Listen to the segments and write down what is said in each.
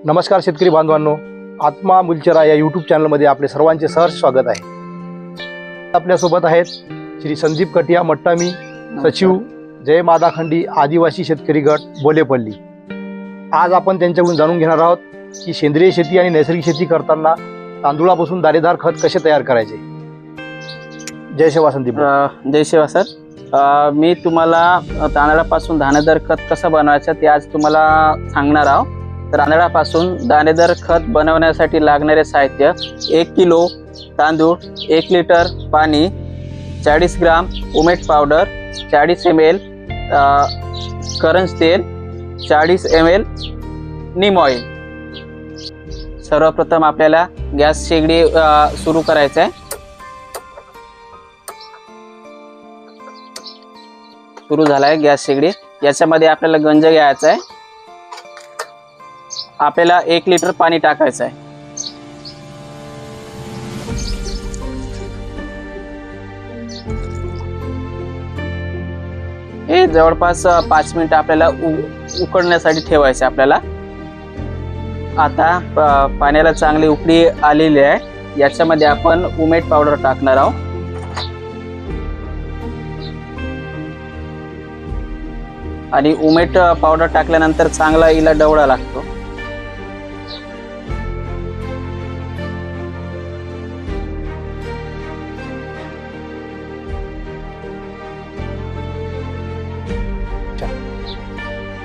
नमस्कार शेतकरी बांधवांनो, आत्मा मुलचरा या यूट्यूब चॅनलमध्ये आपले सर्वांचे सहर्ष स्वागत आहे। आपल्यासोबत आहेत श्री संदीप कटिया मट्टामी, सचिव जय मादाखंडी आदिवासी शेतकरी गट बोलेपल्ली। आज आपण त्यांच्याकडून जाणून घेणार आहोत की सेंद्रिय शेती आणि नैसर्गिक शेती करताना तांदूळापासून दाणेदार खत कसे तयार करायचे। जय सेवा संदीप। जय सेवा सर। मी तुम्हाला तांदळापासून दाणेदार खत कसं बनवायचं ते आज तुम्हाला सांगणार आहोत। तांदळापासून दाणेदार खत बनवण्यासाठी लागणारे साहित्य 1 किलो तांदूळ, 1 लिटर पाणी, 40 ग्राम उमेट पावडर, 40 ml करंज तेल, 40 ml नीम ऑइल। सर्वप्रथम आपल्याला गॅस शेगडी सुरू करायचं आहे। सुरू झाला आहे गॅस शेगडी। याच्यामध्ये आपल्याला गंज घ्यायचा आहे। आपल्याला 1 लिटर पाणी टाकायचं आहे। हे जवळपास 5 मिनिट आपल्याला उकळण्यासाठी ठेवायचे आपल्याला। आता पाण्याला चांगली उकळी आलेली आहे। याच्यामध्ये आपण उमेट पावडर टाकणार आहोत। आणि उमेट पावडर टाकल्यानंतर चांगला हिला ढवळा लागतो।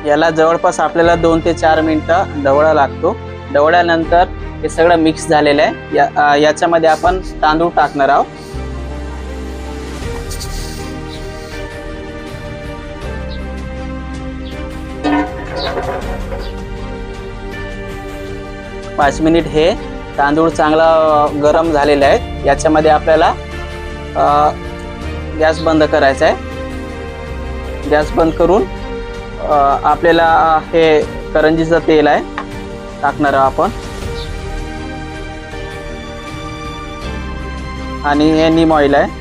याला जवळपास आपल्याला 2 ते 4 मिनिटं ढवळा लागतो। ढवळ्यानंतर हे सगळं मिक्स झालेलं आहे। याच्यामध्ये आपण तांदूळ टाकणार आहोत। पाच मिनिट हे तांदूळ चांगला गरम झालेला आहे। याच्यामध्ये आपल्याला गॅस बंद करायचा आहे। गॅस बंद करून आपल्याला हे करंजीचं तेल आहे टाकणार आपण, आणि हे नीम ऑइल आहे।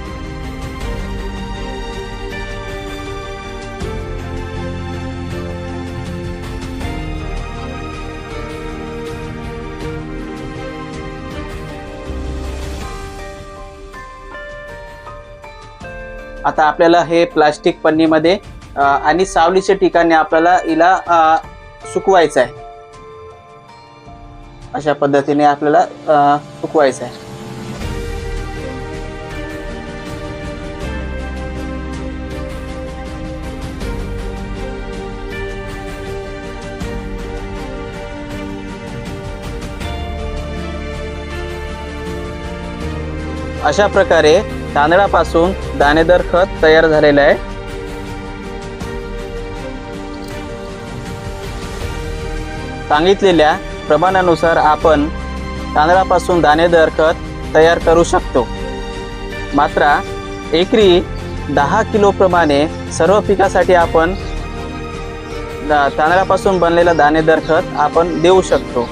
आता आपल्याला हे प्लास्टिक पन्नीमध्ये आणि सावलीच्या ठिकाणी आपल्याला हिला सुकवायचं आहे। अशा पद्धतीने आपल्याला सुकवायचं आहे। अशा प्रकारे तांदळापासून दाणेदार खत तयार झालेलं आहे। सांगितलेल्या प्रमाणानुसार आपण तांदळापासून दाणेदार खत तयार करू शकतो। मात्र एकरी 10 किलो प्रमाणे सर्व पिकासाठी आपण तांदळापासून बनलेला दाणेदार खत आपण देऊ शकतो।